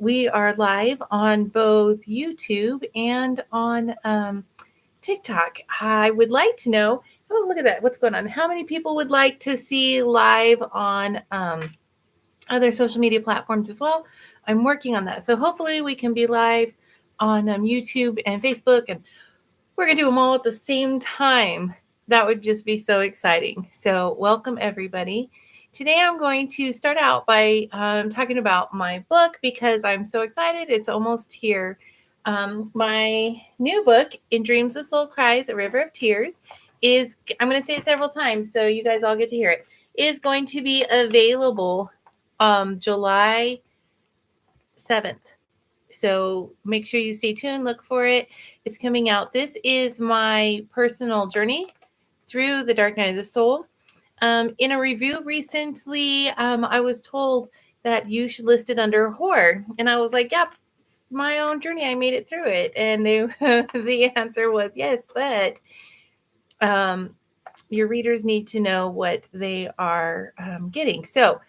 We are live on both YouTube and on TikTok. I would like to know, oh, look at that. What's going on? How many people would like to see live on other social media platforms as well? I'm working on that. So hopefully we can be live on YouTube and Facebook, and we're going to do them all at the same time. That would just be so exciting. So welcome, everybody. Today I'm going to start out by talking about my book because I'm so excited. It's almost here. My new book, In Dreams the Soul Cries, A River of Tears, is, I'm going to say it several times so you guys all get to hear it, is going to be available July 7th. So make sure you stay tuned, look for it. It's coming out. This is my personal journey through the dark night of the soul. In a review recently, I was told that you should list it under horror. And I was like, yeah, it's my own journey. I made it through it. And the answer was yes, but your readers need to know what they are getting. So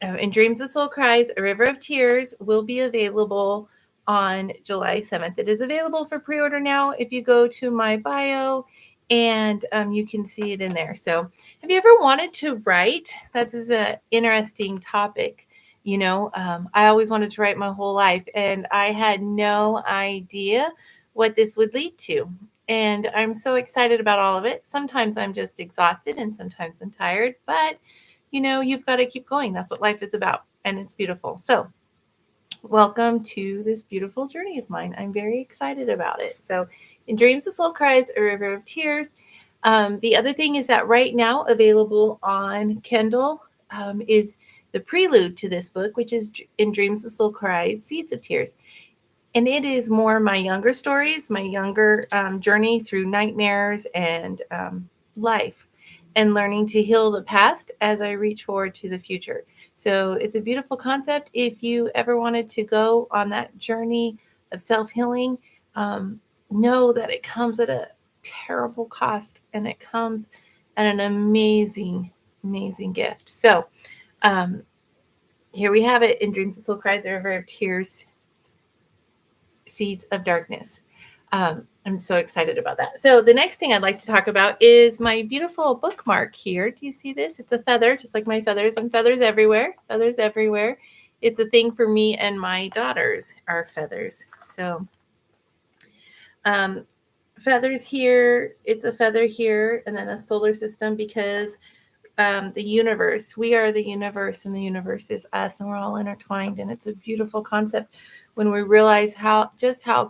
In Dreams the Soul Cries, A River of Tears will be available on July 7th. It is available for pre-order now if you go to my bio, and you can see it in there. So have you ever wanted to write? That is an interesting topic. I always wanted to write my whole life, and I had no idea what this would lead to. And I'm so excited about all of it. Sometimes I'm just exhausted and sometimes I'm tired, but you've got to keep going. That's what life is about. And it's beautiful. So welcome to this beautiful journey of mine. I'm very excited about it. So In Dreams the Soul Cries, A River of Tears. The other thing is that right now available on Kindle is the prelude to this book, which is In Dreams the Soul Cries, Seeds of Tears. And it is more my younger stories, my younger journey through nightmares and life, and learning to heal the past as I reach forward to the future. So it's a beautiful concept. If you ever wanted to go on that journey of self-healing, know that it comes at a terrible cost, and it comes at an amazing, amazing gift. So here we have it, In Dreams the Soul Cries, A River of Tears, Seeds of Darkness. I'm so excited about that. So the next thing I'd like to talk about is my beautiful bookmark here. Do you see this? It's a feather, just like my feathers, and feathers everywhere. Feathers everywhere. It's a thing for me and my daughters are feathers. So feathers here, it's a feather here, and then a solar system because the universe, we are the universe, and the universe is us, and we're all intertwined. And it's a beautiful concept when we realize how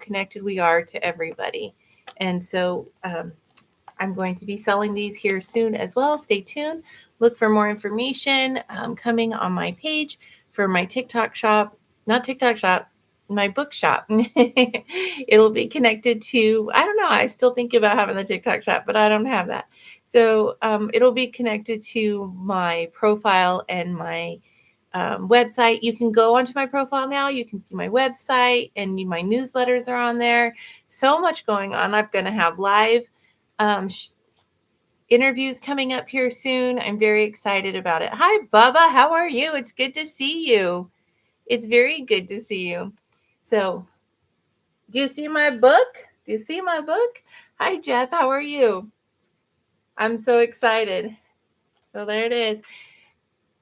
connected we are to everybody. And so I'm going to be selling these here soon as well. Stay tuned. Look for more information coming on my page for my TikTok shop, not TikTok shop, my book shop. It'll be connected to, I don't know, I still think about having the TikTok shop, but I don't have that. So it'll be connected to my profile and my website. You can go onto my profile now. You can see my website, and my newsletters are on there. So much going on. I'm going to have live interviews coming up here soon. I'm very excited about it. Hi, Bubba. How are you? It's good to see you. It's very good to see you. So, do you see my book? Do you see my book? Hi, Jeff. How are you? I'm so excited. So there it is.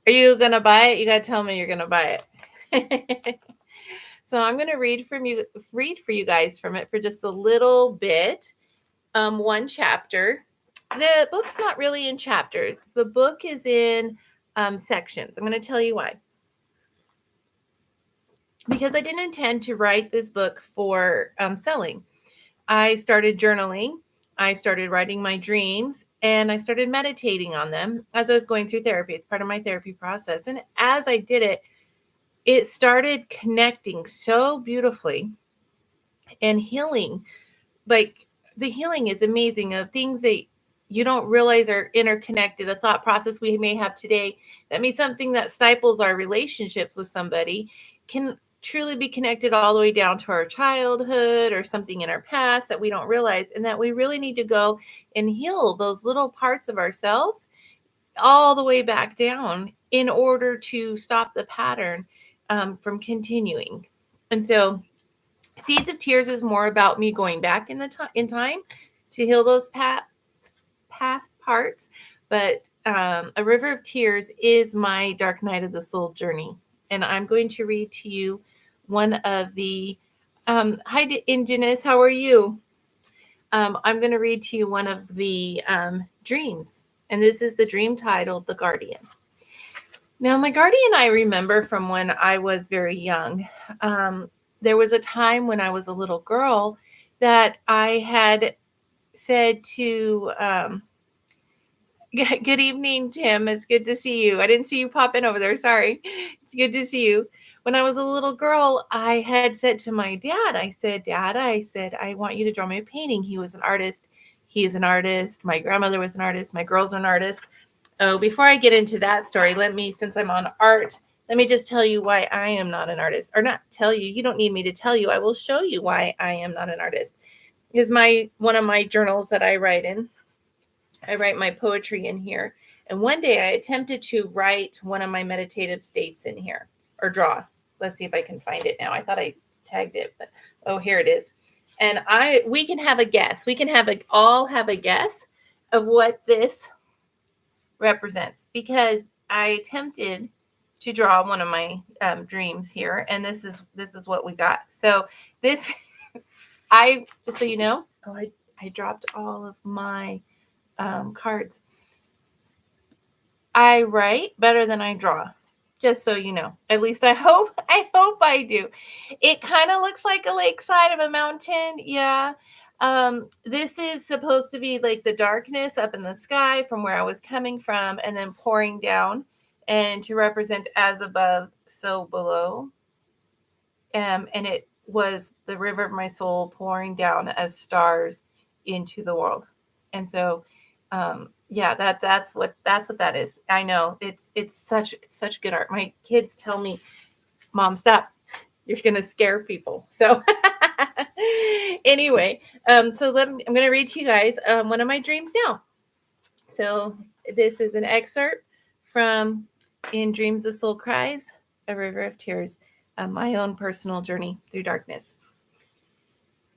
Are you going to buy it? You got to tell me you're going to buy it. So I'm going to read for you guys from it for just a little bit. One chapter. The book's not really in chapters. The book is in sections. I'm going to tell you why. Because I didn't intend to write this book for selling. I started journaling. I started writing my dreams, and I started meditating on them as I was going through therapy. It's part of my therapy process. And as I did it, it started connecting so beautifully and healing. Like, the healing is amazing of things that you don't realize are interconnected. A thought process we may have today that means something that stifles our relationships with somebody can truly be connected all the way down to our childhood or something in our past that we don't realize, and that we really need to go and heal those little parts of ourselves all the way back down in order to stop the pattern from continuing. And so Seeds of Tears is more about me going back in time to heal those past parts. But A River of Tears is my Dark Night of the Soul journey. And I'm going to read to you one of the, hi, Indigenous, how are you? I'm going to read to you one of the dreams. And this is the dream titled The Guardian. Now, my guardian, I remember from when I was very young. There was a time when I was a little girl that I had said to, good evening, Tim. It's good to see you. I didn't see you pop in over there. Sorry. It's good to see you. When I was a little girl, I had said to my dad, I said, Dad, I want you to draw me a painting. He was an artist. He is an artist. My grandmother was an artist. My girls are an artist. Oh, before I get into that story, since I'm on art, let me just tell you why I am not an artist. Or not tell you. You don't need me to tell you. I will show you why I am not an artist. Is one of my journals that I write in. I write my poetry in here. And one day I attempted to write one of my meditative states in here, or draw. Let's see if I can find it now. I thought I tagged it, but oh, here it is. And we can have a guess. We can all have a guess of what this represents, because I attempted to draw one of my dreams here, and this is what we got. So this, just so you know, I dropped all of my cards. I write better than I draw, just so you know. At least I hope I do. It kind of looks like a lakeside of a mountain. Yeah. This is supposed to be like the darkness up in the sky from where I was coming from, and then pouring down, and to represent as above, so below. And it was the river of my soul pouring down as stars into the world. And so yeah, that's what that is. I know it's such good art. My kids tell me, Mom, stop, you're gonna scare people. So anyway, so I'm gonna read to you guys one of my dreams now. So this is an excerpt from In Dreams the Soul Cries, A River of Tears, my own personal journey through darkness.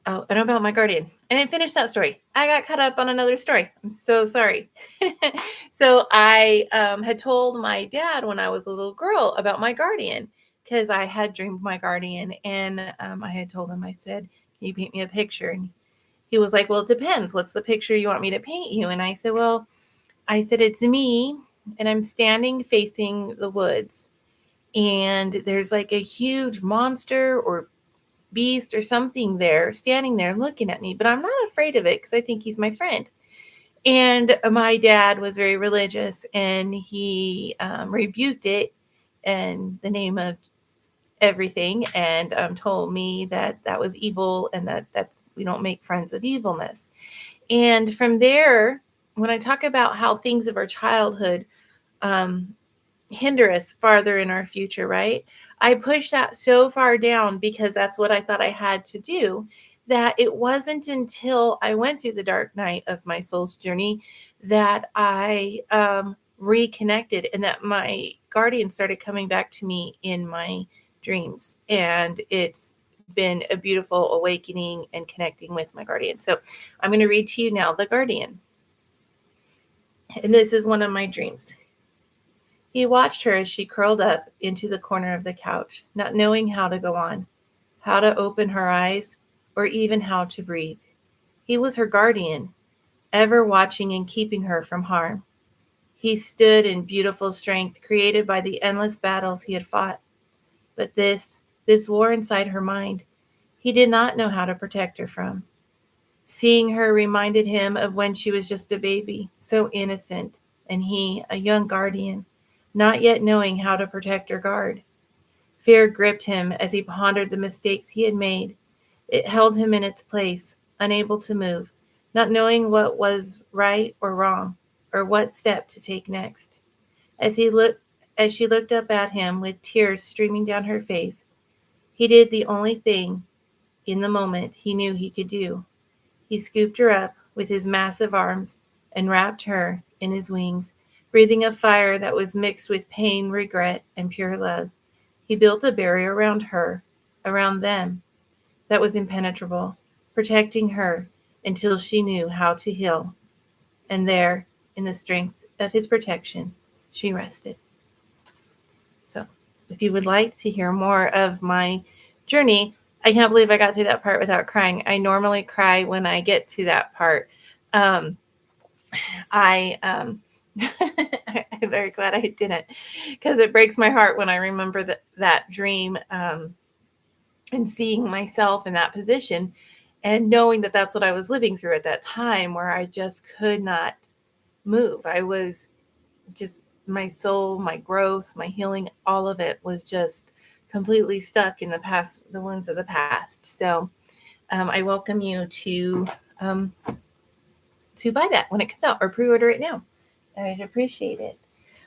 Oh, and about my guardian. I didn't finish that story. I got caught up on another story. I'm so sorry. So I had told my dad when I was a little girl about my guardian, because I had dreamed my guardian, and I had told him, I said, can you paint me a picture? And he was like, well, it depends. What's the picture you want me to paint you? And I said, it's me, and I'm standing facing the woods, and there's like a huge monster or beast or something there, standing there looking at me, but I'm not afraid of it because I think he's my friend. And my dad was very religious, and he rebuked it in the name of everything, and told me that was evil, and that's we don't make friends of evilness. And from there, when I talk about how things of our childhood hinder us farther in our future, right? I pushed that so far down because that's what I thought I had to do, that it wasn't until I went through the dark night of my soul's journey that I reconnected, and that my guardian started coming back to me in my dreams. And it's been a beautiful awakening and connecting with my guardian. So I'm going to read to you now The Guardian. And this is one of my dreams. He watched her as she curled up into the corner of the couch, not knowing how to go on, how to open her eyes, or even how to breathe. He was her guardian, ever watching and keeping her from harm. He stood in beautiful strength created by the endless battles he had fought. But this war inside her mind, he did not know how to protect her from. Seeing her reminded him of when she was just a baby, so innocent, and he, a young guardian, not yet knowing how to protect or guard. Fear gripped him as he pondered the mistakes he had made. It held him in its place, unable to move, not knowing what was right or wrong, or what step to take next. As she looked up at him with tears streaming down her face, he did the only thing in the moment he knew he could do. He scooped her up with his massive arms and wrapped her in his wings, breathing a fire that was mixed with pain, regret, and pure love. He built a barrier around her, around them, that was impenetrable, protecting her until she knew how to heal. And there, in the strength of his protection, she rested. So, if you would like to hear more of my journey, I can't believe I got through that part without crying. I normally cry when I get to that part. Um, I I'm very glad I didn't, because it breaks my heart when I remember that dream, and seeing myself in that position, and knowing that that's what I was living through at that time, where I just could not move. I was just, my soul, my growth, my healing, all of it was just completely stuck in the past, the wounds of the past. So I welcome you um, to buy that when it comes out, or pre-order it now. I'd appreciate it.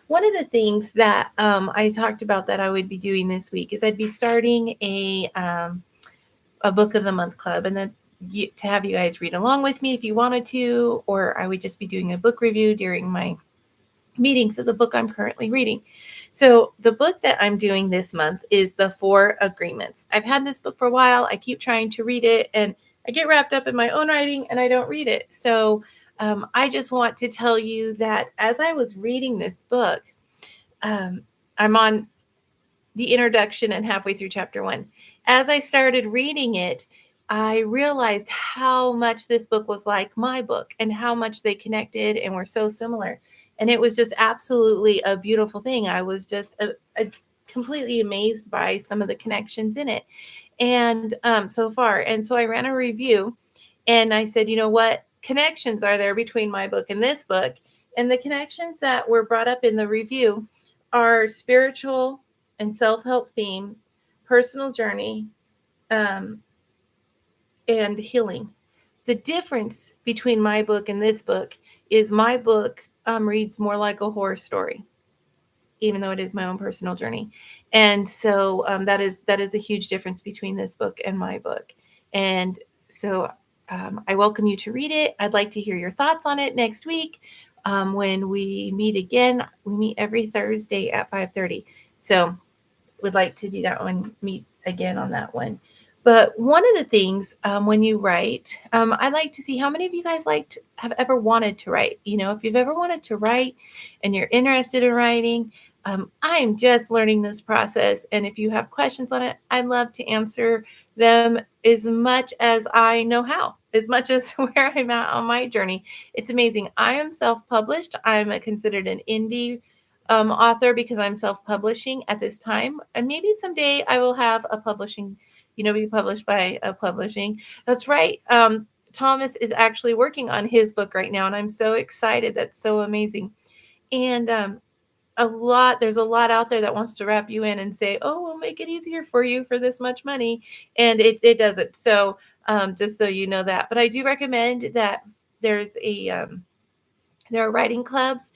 One of the things that I talked about that I would be doing this week is I'd be starting a book of the month club, and then to have you guys read along with me if you wanted to, or I would just be doing a book review during my meetings of the book I'm currently reading. So the book that I'm doing this month is The Four Agreements. I've had this book for a while. I keep trying to read it, and I get wrapped up in my own writing and I don't read it. So I just want to tell you that as I was reading this book, I'm on the introduction and halfway through chapter 1. As I started reading it, I realized how much this book was like my book and how much they connected and were so similar. And it was just absolutely a beautiful thing. I was just completely amazed by some of the connections in it. And so far. And so I ran a review and I said, you know, what connections are there between my book and this book? And the connections that were brought up in the review are spiritual and self-help themes, personal journey, and healing. The difference between my book and this book is my book reads more like a horror story, even though it is my own personal journey. And so that is a huge difference between this book and my book. And so I welcome you to read it. I'd like to hear your thoughts on it next week. When we meet again, we meet every Thursday at 5:30. So would like to do that one, meet again on that one. But one of the things when you write, I like to see how many of you guys have ever wanted to write. You know, if you've ever wanted to write and you're interested in writing, I'm just learning this process. And if you have questions on it, I'd love to answer them as much as I know how, as much as where I'm at on my journey. It's amazing. I am self-published. I'm considered an indie author because I'm self-publishing at this time. And maybe someday I will have a publishing, be published by a publishing. That's right. Thomas is actually working on his book right now, and I'm so excited. That's so amazing. And there's a lot out there that wants to wrap you in and say, oh, we'll make it easier for you for this much money. And it doesn't. So just so you know that. But I do recommend that there are writing clubs.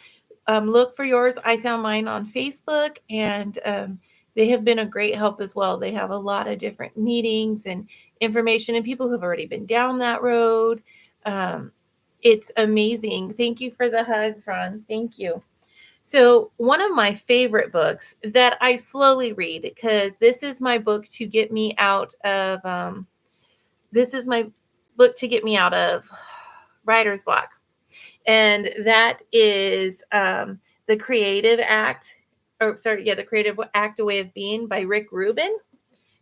Look for yours. I found mine on Facebook, and they have been a great help as well. They have a lot of different meetings and information, and people who've already been down that road. It's amazing. Thank you for the hugs, Ron. Thank you. So one of my favorite books that I slowly read, because this is my book to get me out of writer's block. And that is The Creative Act, The Creative Act, A Way of Being by Rick Rubin.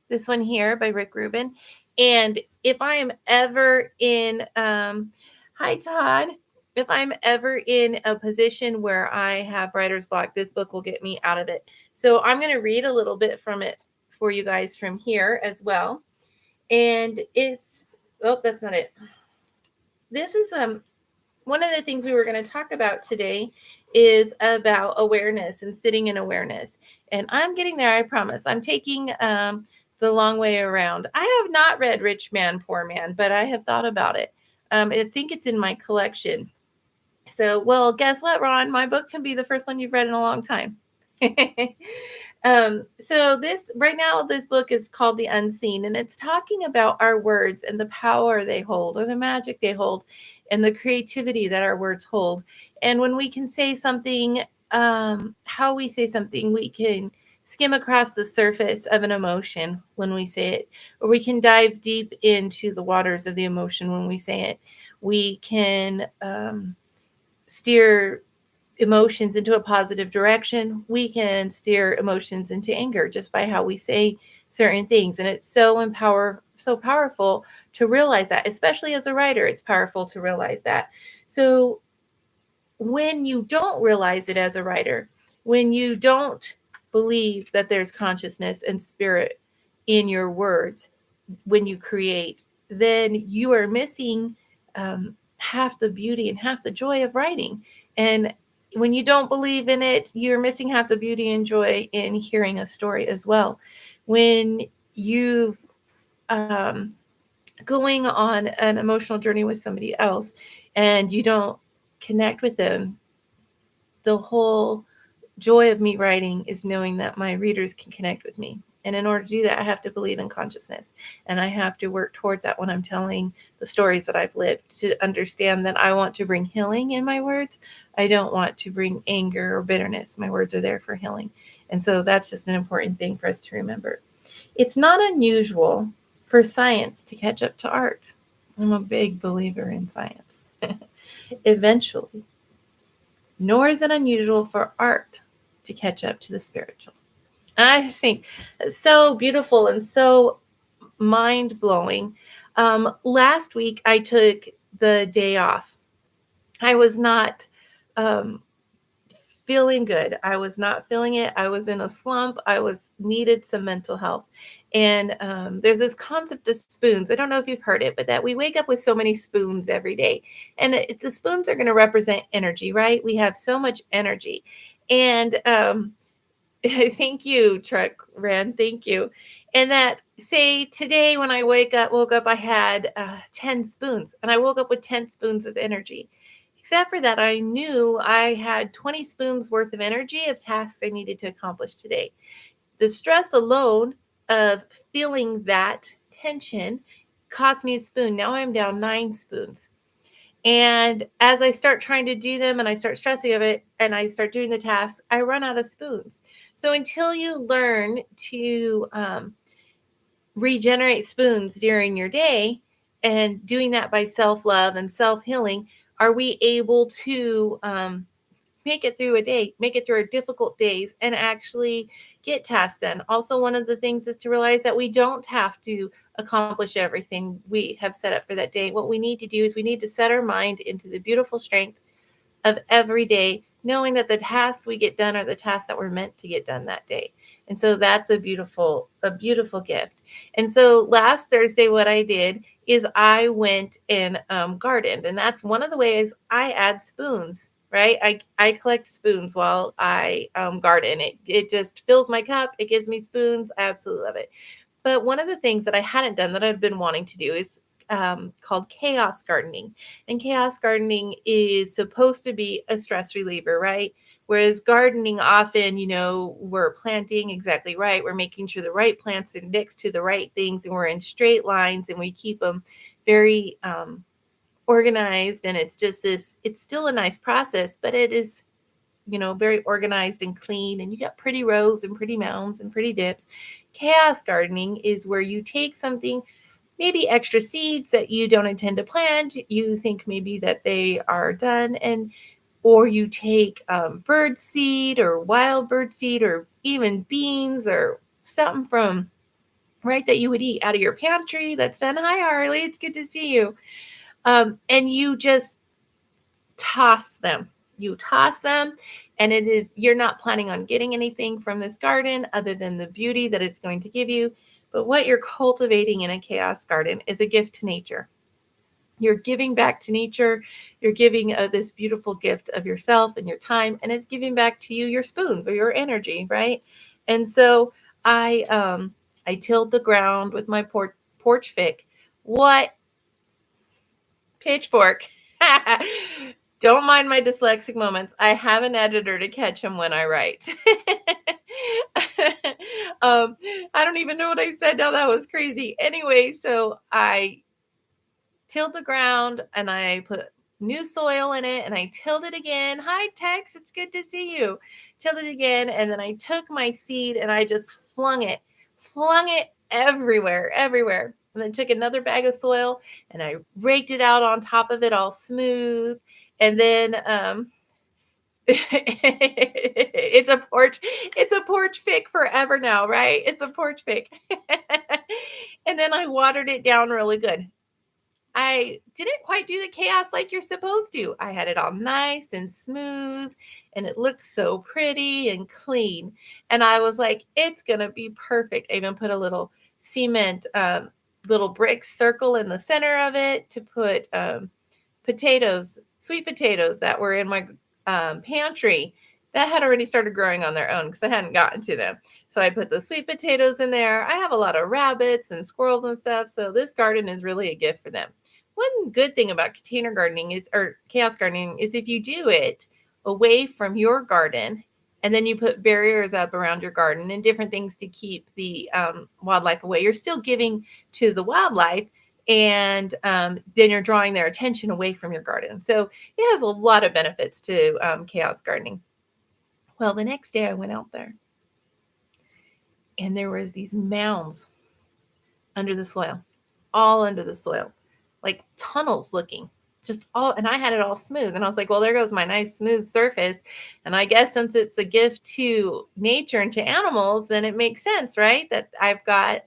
This one here by Rick Rubin. And if I am ever in, hi Todd, if I'm ever in a position where I have writer's block, this book will get me out of it. So I'm going to read a little bit from it for you guys from here as well. And that's not it. This is one of the things we were going to talk about today is about awareness and sitting in awareness. And I'm getting there, I promise. I'm taking the long way around. I have not read Rich Man, Poor Man, but I have thought about it. I think it's in my collection. So, well, guess what, Ron? My book can be the first one you've read in a long time. So right now, this book is called The Unseen, and it's talking about our words and the power they hold, or the magic they hold, and the creativity that our words hold. And when we can say something, how we say something, we can skim across the surface of an emotion when we say it, or we can dive deep into the waters of the emotion when we say it. We can steer emotions into a positive direction. We can steer emotions into anger just by how we say certain things. And it's so powerful to realize that, especially as a writer. It's powerful to realize that. So when you don't realize it as a writer, when you don't believe that there's consciousness and spirit in your words when you create, then you are missing half the beauty and half the joy of writing. And when you don't believe in it, you're missing half the beauty and joy in hearing a story as well. When you've going on an emotional journey with somebody else and you don't connect with them, the whole joy of me writing is knowing that my readers can connect with me. And in order to do that, I have to believe in consciousness. And I have to work towards that when I'm telling the stories that I've lived, to understand that I want to bring healing in my words. I don't want to bring anger or bitterness. My words are there for healing. And so that's just an important thing for us to remember. It's not unusual for science to catch up to art. I'm a big believer in science. Eventually. Nor is it unusual for art to catch up to the spiritual. And I just think it's so beautiful and so mind-blowing. Last week, I took the day off. I was not feeling good. I was not feeling it. I was in a slump. Needed some mental health. And there's this concept of spoons. I don't know if you've heard it, but that we wake up with so many spoons every day. And the spoons are going to represent energy, right? We have so much energy. And thank you, Truck Ran. Thank you. And that, say today when I woke up, I had 10 spoons, and I woke up with 10 spoons of energy. Except for that, I knew I had 20 spoons worth of energy of tasks I needed to accomplish today. The stress alone of feeling that tension cost me a spoon. Now I'm down 9 spoons. And as I start trying to do them and I start stressing of it and I start doing the tasks, I run out of spoons. So until you learn to regenerate spoons during your day, and doing that by self-love and self-healing, are we able to make it through a day, make it through our difficult days, and actually get tasks done. Also, one of the things is to realize that we don't have to accomplish everything we have set up for that day. What we need to do is we need to set our mind into the beautiful strength of every day, knowing that the tasks we get done are the tasks that were meant to get done that day. And so that's a beautiful gift. And so last Thursday, what I did is I went and gardened. And that's one of the ways I add spoons, right? I collect spoons while I garden. It just fills my cup. It gives me spoons. I absolutely love it. But one of the things that I hadn't done that I've been wanting to do is called chaos gardening. And chaos gardening is supposed to be a stress reliever, right? Whereas gardening often, we're planting exactly right. We're making sure the right plants are next to the right things, and we're in straight lines, and we keep them very organized. And it's still a nice process, but it is, very organized and clean, and you got pretty rows and pretty mounds and pretty dips. Chaos gardening is where you take something, maybe extra seeds that you don't intend to plant. You think maybe that they are done, or you take bird seed or wild bird seed or even beans or something from right that you would eat out of your pantry that's done. Hi, Harley. It's good to see you. And you just toss them. You toss them, and you're not planning on getting anything from this garden other than the beauty that it's going to give you. But what you're cultivating in a chaos garden is a gift to nature. You're giving back to nature. You're giving this beautiful gift of yourself and your time, and it's giving back to you your spoons or your energy, right? And so I tilled the ground with my porch pick. What? Pitchfork. Don't mind my dyslexic moments. I have an editor to catch them when I write. I don't even know what I said now. That was crazy. Anyway, so I tilled the ground and I put new soil in it, and I tilled it again. Hi, Tex, it's good to see you. Tilled it again, and then I took my seed and I just flung it everywhere. And then took another bag of soil and I raked it out on top of it all smooth. And then it's a porch pick forever now, right? It's a porch pick. And then I watered it down really good. I didn't quite do the chaos like you're supposed to. I had it all nice and smooth and it looked so pretty and clean. And I was like, it's going to be perfect. I even put a little cement, little brick circle in the center of it to put potatoes, sweet potatoes that were in my pantry that had already started growing on their own because I hadn't gotten to them. So I put the sweet potatoes in there. I have a lot of rabbits and squirrels and stuff. So this garden is really a gift for them. One good thing about container gardening or chaos gardening is if you do it away from your garden and then you put barriers up around your garden and different things to keep the wildlife away, you're still giving to the wildlife, and then you're drawing their attention away from your garden. So it has a lot of benefits to chaos gardening. Well, the next day I went out there and there was these mounds under the soil, all under the soil, like tunnels looking, just all, and I had it all smooth. And I was like, well, there goes my nice smooth surface. And I guess since it's a gift to nature and to animals, then it makes sense, right? That I've got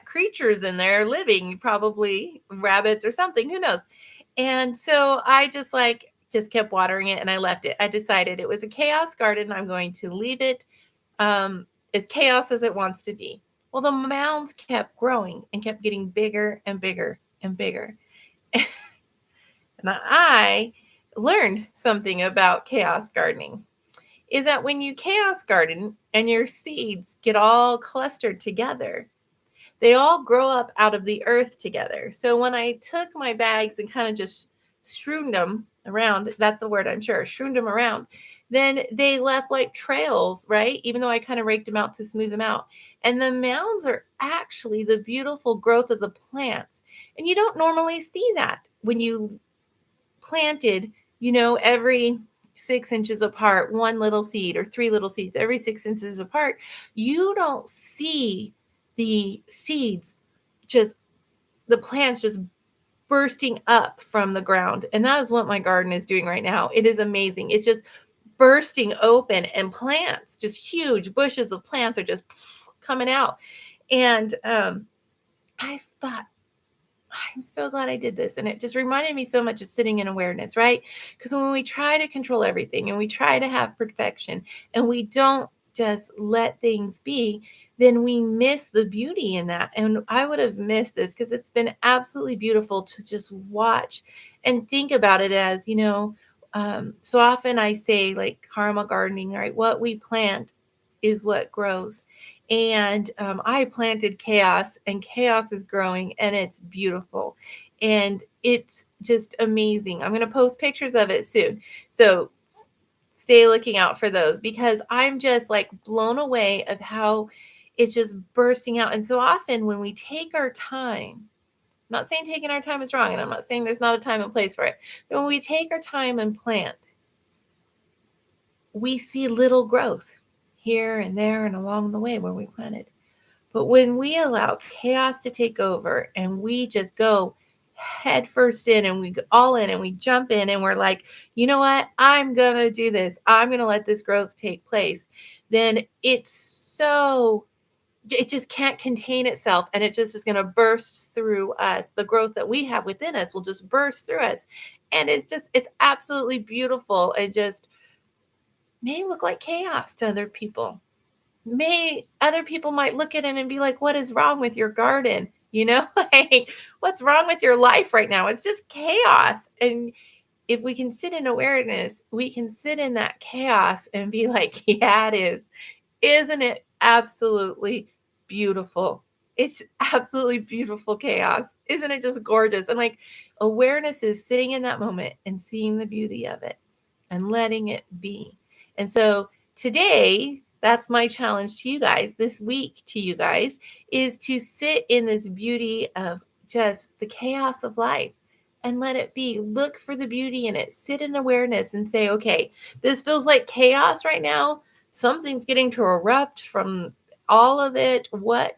creatures in there living, probably rabbits or something, who knows? And so I just kept watering it and I left it. I decided it was a chaos garden. I'm going to leave it as chaos as it wants to be. Well, the mounds kept growing and kept getting bigger and bigger and bigger. And I learned something about chaos gardening is that when you chaos garden and your seeds get all clustered together, they all grow up out of the earth together. So when I took my bags and kind of just strewned them around, that's the word I'm sure, strewned them around, then they left like trails, right? Even though I kind of raked them out to smooth them out. And the mounds are actually the beautiful growth of the plants. And you don't normally see that when you planted, every 6 inches apart, one little seed or 3 little seeds, every 6 inches apart. You don't see the seeds, the plants just bursting up from the ground. And that is what my garden is doing right now. It is amazing. It's just bursting open and plants, just huge bushes of plants are just coming out. And I thought, I'm so glad I did this. And it just reminded me so much of sitting in awareness, right? Because when we try to control everything and we try to have perfection and we don't just let things be, then we miss the beauty in that. And I would have missed this because it's been absolutely beautiful to just watch and think about it as, so often I say like karma gardening, right? What we plant is what grows. And I planted chaos and chaos is growing and it's beautiful. And it's just amazing. I'm going to post pictures of it soon. So stay looking out for those because I'm just like blown away of how it's just bursting out. And so often when we take our time, I'm not saying taking our time is wrong, and I'm not saying there's not a time and place for it, but when we take our time and plant, we see little growth here and there and along the way where we planted. But when we allow chaos to take over and we just go head first in and we all in and we jump in and we're like, you know what? I'm going to do this. I'm going to let this growth take place. Then it just can't contain itself and it just is going to burst through us. The growth that we have within us will just burst through us. And it's absolutely beautiful. It just may look like chaos to other people. Other people might look at it and be like, what is wrong with your garden? Like, what's wrong with your life right now? It's just chaos. And if we can sit in awareness, we can sit in that chaos and be like, yeah, it is. Isn't it absolutely beautiful? It's absolutely beautiful chaos. Isn't it just gorgeous? And like awareness is sitting in that moment and seeing the beauty of it and letting it be. And so today, that's my challenge to you guys this week to you guys is to sit in this beauty of just the chaos of life and let it be. Look for the beauty in it. Sit in awareness and say, okay, this feels like chaos right now. Something's getting to erupt from all of it. What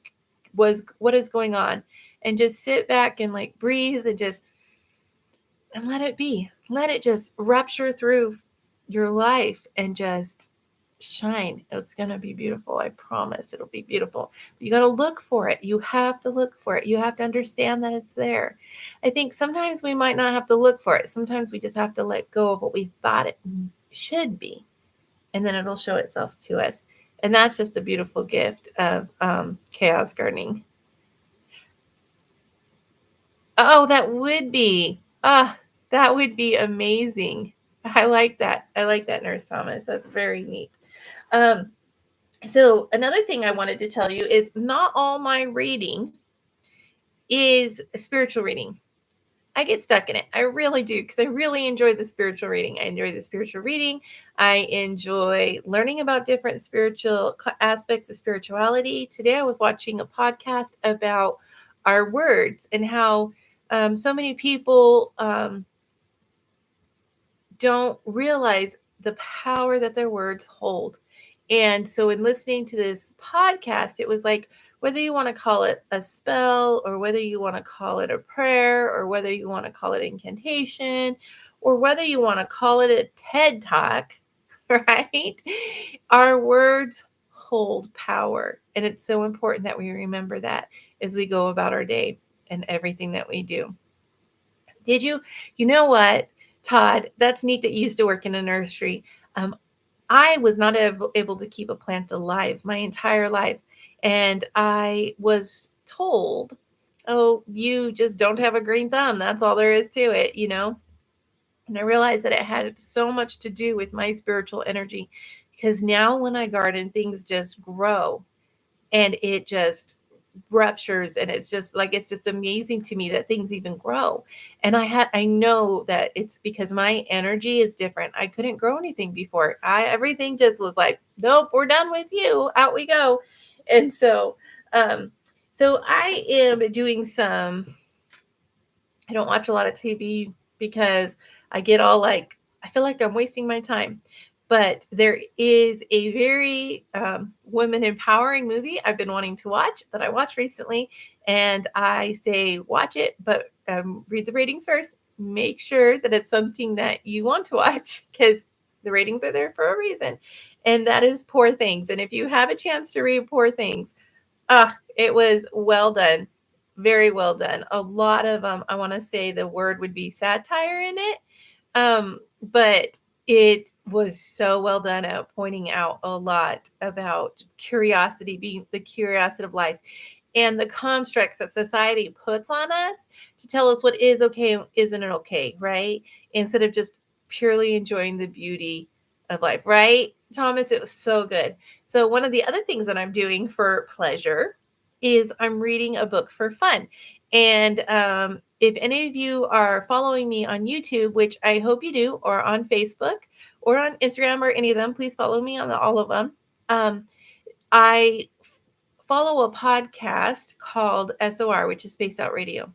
is going on? And just sit back and like breathe and let it be. Let it just rupture through your life and just shine. It's going to be beautiful. I promise it'll be beautiful. You got to look for it. You have to look for it. You have to understand that it's there. I think sometimes we might not have to look for it. Sometimes we just have to let go of what we thought it should be, and then it'll show itself to us. And that's just a beautiful gift of chaos gardening. Oh, that would be. That would be amazing. I like that. I like that, Nurse Thomas. That's very neat. So another thing I wanted to tell you is not all my reading is spiritual reading. I get stuck in it. I really do, because I really enjoy the spiritual reading. I enjoy the spiritual reading. I enjoy learning about different spiritual aspects of spirituality. Today I was watching a podcast about our words and how so many people don't realize the power that their words hold. And so in listening to this podcast, it was like, whether you want to call it a spell, or whether you want to call it a prayer, or whether you want to call it incantation, or whether you want to call it a TED Talk, right? Our words hold power. And it's so important that we remember that as we go about our day and everything that we do. You know what, Todd, that's neat that you used to work in a nursery. I was not able to keep a plant alive my entire life. And I was told, oh, you just don't have a green thumb. That's all there is to it, And I realized that it had so much to do with my spiritual energy, because now when I garden, things just grow and it just ruptures, and it's just amazing to me that things even grow. And I know that it's because my energy is different. I couldn't grow anything before. Everything just was like, nope, we're done with you, out we go. And so I am doing I don't watch a lot of TV because I get all like, I feel like I'm wasting my time. But there is a very women empowering movie I've been wanting to watch that I watched recently. And I say, watch it, but read the ratings first. Make sure that it's something that you want to watch, because the ratings are there for a reason. And that is Poor Things. And if you have a chance to read Poor Things, it was well done. Very well done. A lot of I want to say the word would be satire in it. But it was so well done at pointing out a lot about curiosity, being the curiosity of life, and the constructs that society puts on us to tell us what is okay and isn't okay, right? Instead of just purely enjoying the beauty of life, right? Thomas, it was so good. So one of the other things that I'm doing for pleasure is I'm reading a book for fun. And if any of you are following me on YouTube, which I hope you do, or on Facebook or on Instagram or any of them, please follow me on all of them. I follow a podcast called SOR, which is Spaced Out Radio.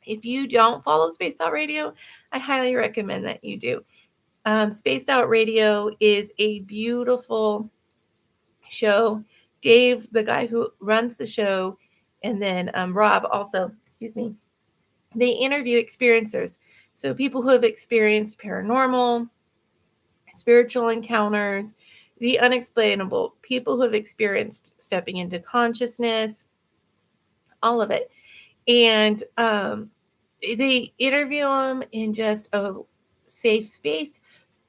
If you don't follow Spaced Out Radio, I highly recommend that you do. Spaced Out Radio is a beautiful show. Dave, the guy who runs the show, and then Rob also, they interview experiencers. So people who have experienced paranormal, spiritual encounters, the unexplainable, people who have experienced stepping into consciousness, all of it. And they interview them in just a safe space,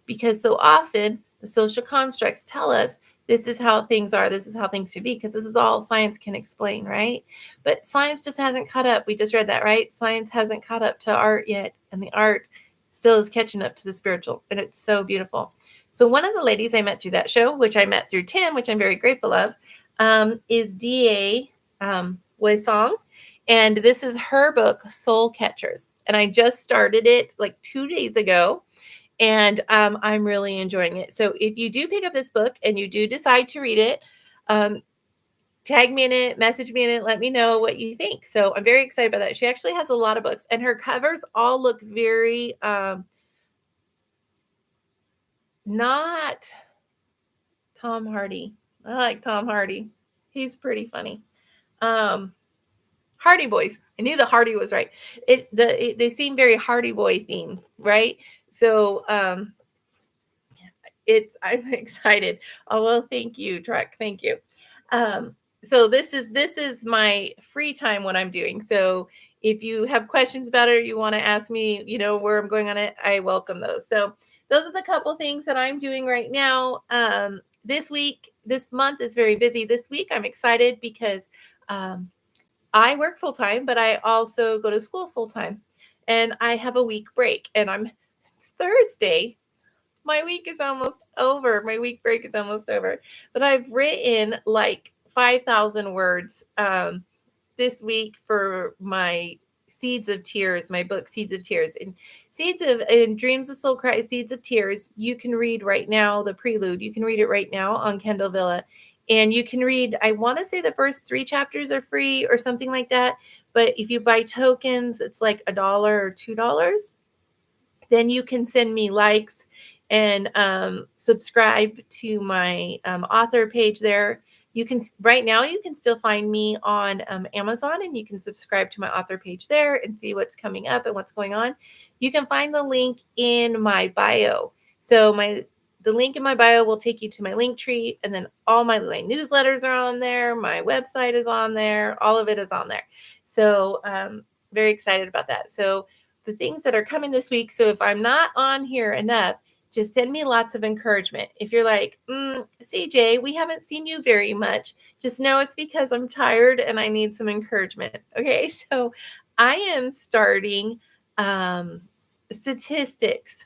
because so often the social constructs tell us this is how things are, this is how things should be, because this is all science can explain, right? But science just hasn't caught up. We just read that, right? Science hasn't caught up to art yet, and the art still is catching up to the spiritual, and it's so beautiful. So one of the ladies I met through that show, which I met through Tim, which I'm very grateful of, is D.A. Waisong, and this is her book, Soul Catchers. And I just started it like 2 days ago. And I'm really enjoying it. So if you do pick up this book and you do decide to read it, tag me in it, message me in it, let me know what you think. So I'm very excited about that. She actually has a lot of books, and her covers all look very not Tom Hardy. I like Tom Hardy. He's pretty funny. Hardy Boys. I knew the Hardy was right. They seem very Hardy Boy themed, right? So I'm excited. Oh well, thank you, Trek. Thank you. So this is my free time what I'm doing. So if you have questions about it, or you want to ask me, where I'm going on it, I welcome those. So those are the couple things that I'm doing right now. This month is very busy. This week I'm excited because I work full time, but I also go to school full time, and I have a week break. And it's Thursday. My week is almost over. My week break is almost over. But I've written like 5,000 words this week for my Seeds of Tears, my book Seeds of Tears. And Dreams of Soul Cry, Seeds of Tears, you can read right now, the prelude. You can read it right now on Kindle Villa. And you can read, I want to say the first 3 chapters are free or something like that. But if you buy tokens, it's like $1 or $2. Then you can send me likes and subscribe to my author page there. Right now you can still find me on Amazon, and you can subscribe to my author page there and see what's coming up and what's going on. You can find the link in my bio. So the link in my bio will take you to my link tree, and then all my newsletters are on there. My website is on there. All of it is on there. So very excited about that. So the things that are coming this week. So if I'm not on here enough, just send me lots of encouragement. If you're like, CJ, we haven't seen you very much, just know it's because I'm tired and I need some encouragement. Okay, so I am starting statistics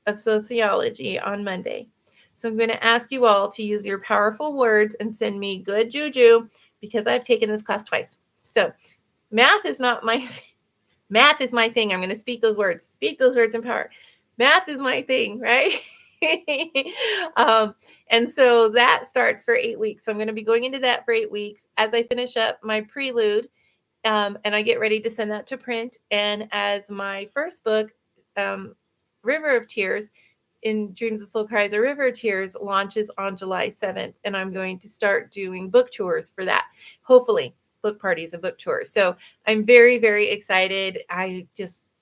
of sociology on Monday. So I'm going to ask you all to use your powerful words and send me good juju, because I've taken this class twice. So math is not my math is my thing. I'm going to speak those words in power. Math is my thing, right? And so that starts for 8 weeks. So I'm going to be going into that for 8 weeks as I finish up my prelude, and I get ready to send that to print. And as my first book, River of Tears, in Dreams of Soul Cries, A River of Tears, launches on July 7th. And I'm going to start doing book tours for that. Hopefully, book parties and book tours. So I'm very, very excited.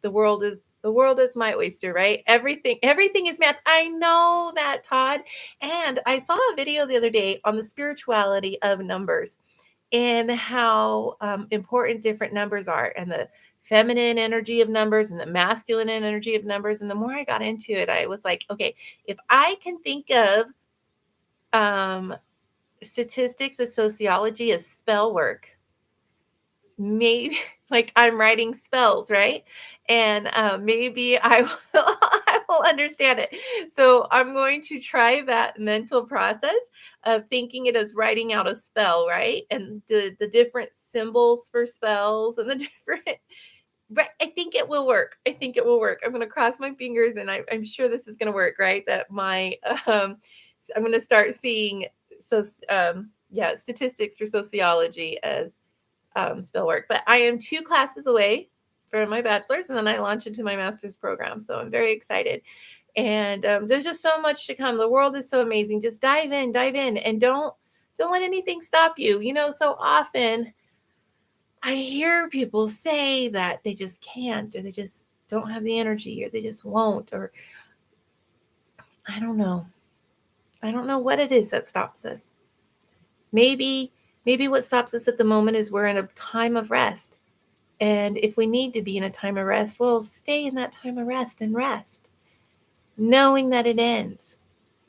The world is my oyster, right? Everything is math. I know that, Todd. And I saw a video the other day on the spirituality of numbers and how important different numbers are, and the feminine energy of numbers and the masculine energy of numbers. And the more I got into it, I was like, okay, if I can think of statistics of sociology as spell work, maybe like I'm writing spells, right? And maybe I will, I will understand it. So I'm going to try that mental process of thinking it as writing out a spell, right? And the different symbols for spells and the different. But I think it will work. I'm going to cross my fingers, and I'm sure this is going to work, right? That I'm going to start seeing statistics for sociology as spell work. But I am 2 classes away from my bachelor's, and then I launch into my master's program. So I'm very excited. And there's just so much to come. The world is so amazing. Just dive in, and don't let anything stop you. So often I hear people say that they just can't, or they just don't have the energy, or they just won't, or I don't know. I don't know what it is that stops us. Maybe what stops us at the moment is we're in a time of rest. And if we need to be in a time of rest, we'll stay in that time of rest and rest, knowing that it ends.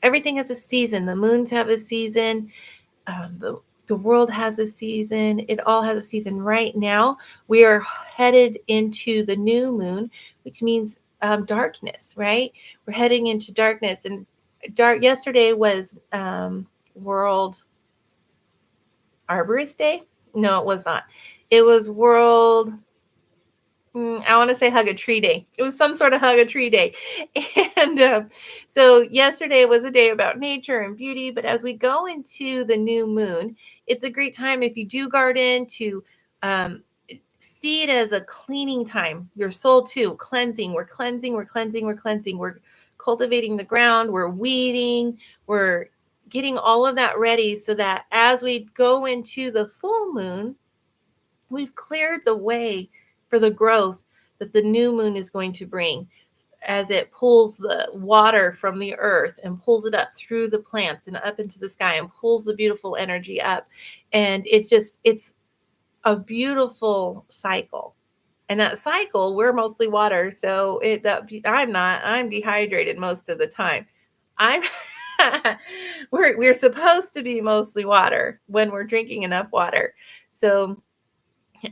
Everything has a season. The moons have a season. The world has a season. It all has a season. Right now, we are headed into the new moon, which means darkness, right? We're heading into darkness. And yesterday was World Arborist Day. No, it was not. It was World, I want to say Hug a Tree Day. It was some sort of Hug a Tree Day. And so yesterday was a day about nature and beauty. But as we go into the new moon, it's a great time if you do garden to see it as a cleaning time. Your soul too, cleansing. We're cleansing, we're cleansing, we're cleansing. We're cultivating the ground, we're weeding, we're getting all of that ready so that as we go into the full moon, we've cleared the way for the growth that the new moon is going to bring as it pulls the water from the earth and pulls it up through the plants and up into the sky and pulls the beautiful energy up. And it's a beautiful cycle. And that cycle, we're mostly water. So I'm dehydrated most of the time. I'm we're supposed to be mostly water when we're drinking enough water. So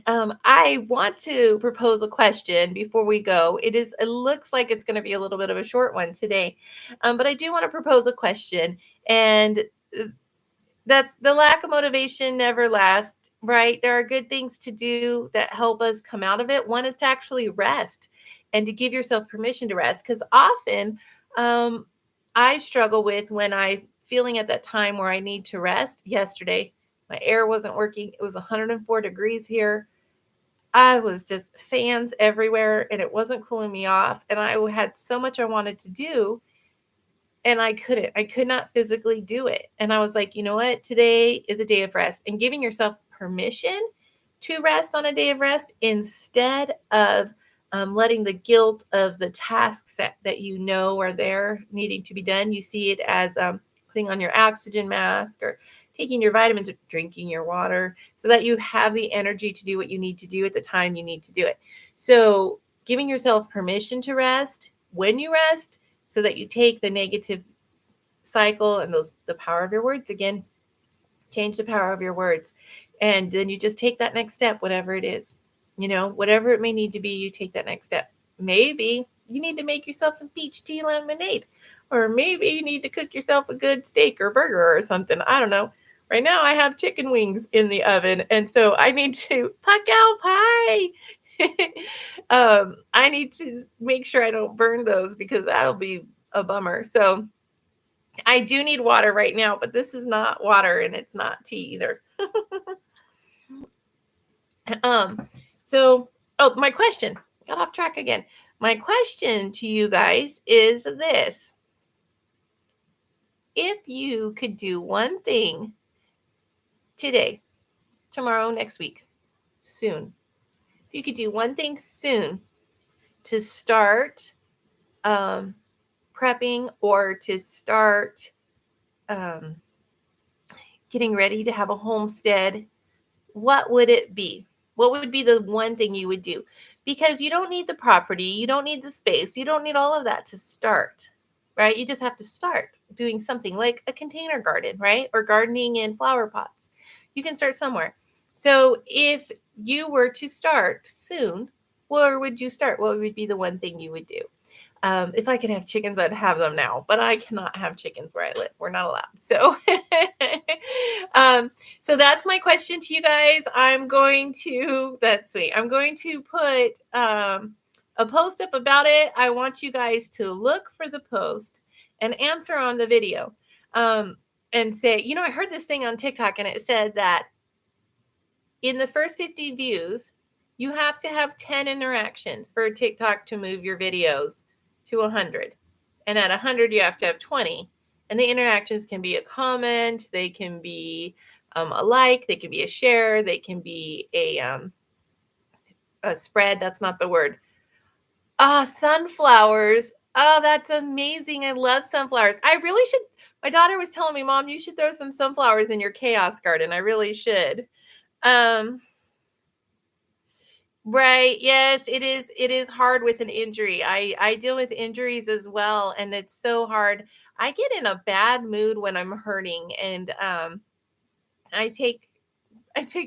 I want to propose a question before we go. It looks like it's going to be a little bit of a short one today, but I do want to propose a question, and that's the lack of motivation never lasts, right? There are good things to do that help us come out of it. One is to actually rest and to give yourself permission to rest, because often I struggle with when I'm feeling at that time where I need to rest. Yesterday, my air wasn't working. It was 104 degrees here. I was just fans everywhere and it wasn't cooling me off. And I had so much I wanted to do and I could not physically do it. And I was like, you know what? Today is a day of rest, and giving yourself permission to rest on a day of rest instead of letting the guilt of the tasks that you know are there needing to be done. You see it as putting on your oxygen mask or taking your vitamins or drinking your water so that you have the energy to do what you need to do at the time you need to do it. So giving yourself permission to rest when you rest, so that you take the negative cycle and the power of your words again, change the power of your words. And then you just take that next step, whatever it is, whatever it may need to be, you take that next step. Maybe you need to make yourself some peach tea lemonade, or maybe you need to cook yourself a good steak or burger or something. I don't know. Right now I have chicken wings in the oven, and so I need to puck out pie. I need to make sure I don't burn those because that'll be a bummer. So I do need water right now, but this is not water and it's not tea either. My question got off track again. My question to you guys is this: if you could do one thing today, tomorrow, next week, soon, if you could do one thing soon to start prepping or to start getting ready to have a homestead, what would it be? What would be the one thing you would do? Because you don't need the property, you don't need the space, you don't need all of that to start, right? You just have to start doing something like a container garden, right? Or gardening in flower pots. You can start somewhere. So if you were to start soon, where would you start? What would be the one thing you would do? If I could have chickens, I'd have them now, but I cannot have chickens where I live. We're not allowed. So, so that's my question to you guys. That's sweet. I'm going to put a post up about it. I want you guys to look for the post and answer on the video and say, I heard this thing on TikTok and it said that in the first 50 views, you have to have 10 interactions for TikTok to move your videos to 100. And at 100, you have to have 20. And the interactions can be a comment, they can be a like, they can be a share, they can be a spread. That's not the word. Sunflowers. Oh, that's amazing. I love sunflowers. I really should. My daughter was telling me, Mom, you should throw some sunflowers in your chaos garden. I really should. Right. Yes, it is. It is hard with an injury. I deal with injuries as well, and it's so hard. I get in a bad mood when I'm hurting, and I take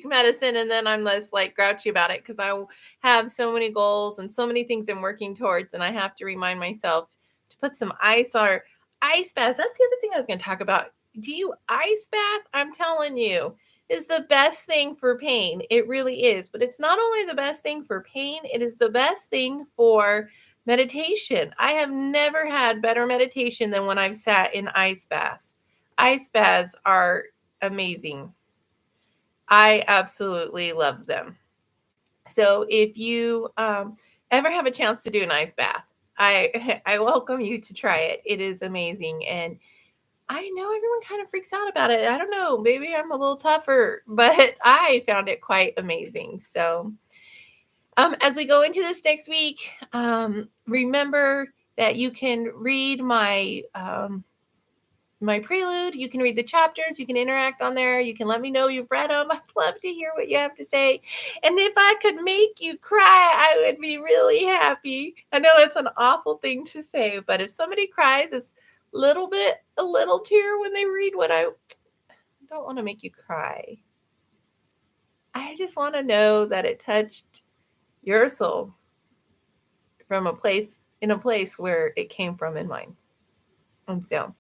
medicine, and then I'm less like grouchy about it because I have so many goals and so many things I'm working towards, and I have to remind myself to put some ice or ice baths. That's the other thing I was going to talk about. Do you ice bath? I'm telling you, is the best thing for pain. It really is. But it's not only the best thing for pain, it is the best thing for meditation. I have never had better meditation than when I've sat in ice baths. Ice baths are amazing. I absolutely love them. So if you ever have a chance to do an ice bath, I welcome you to try it. It is amazing. And I know everyone kind of freaks out about it. I don't know, maybe I'm a little tougher, but I found it quite amazing. So as we go into this next week, remember that you can read my prelude. You can read the chapters. You can interact on there. You can let me know you've read them. I'd love to hear what you have to say. And if I could make you cry, I would be really happy. I know that's an awful thing to say, but if somebody cries a little tear when they read what I don't want to make you cry. I just want to know that it touched your soul from a place where it came from in mine. And so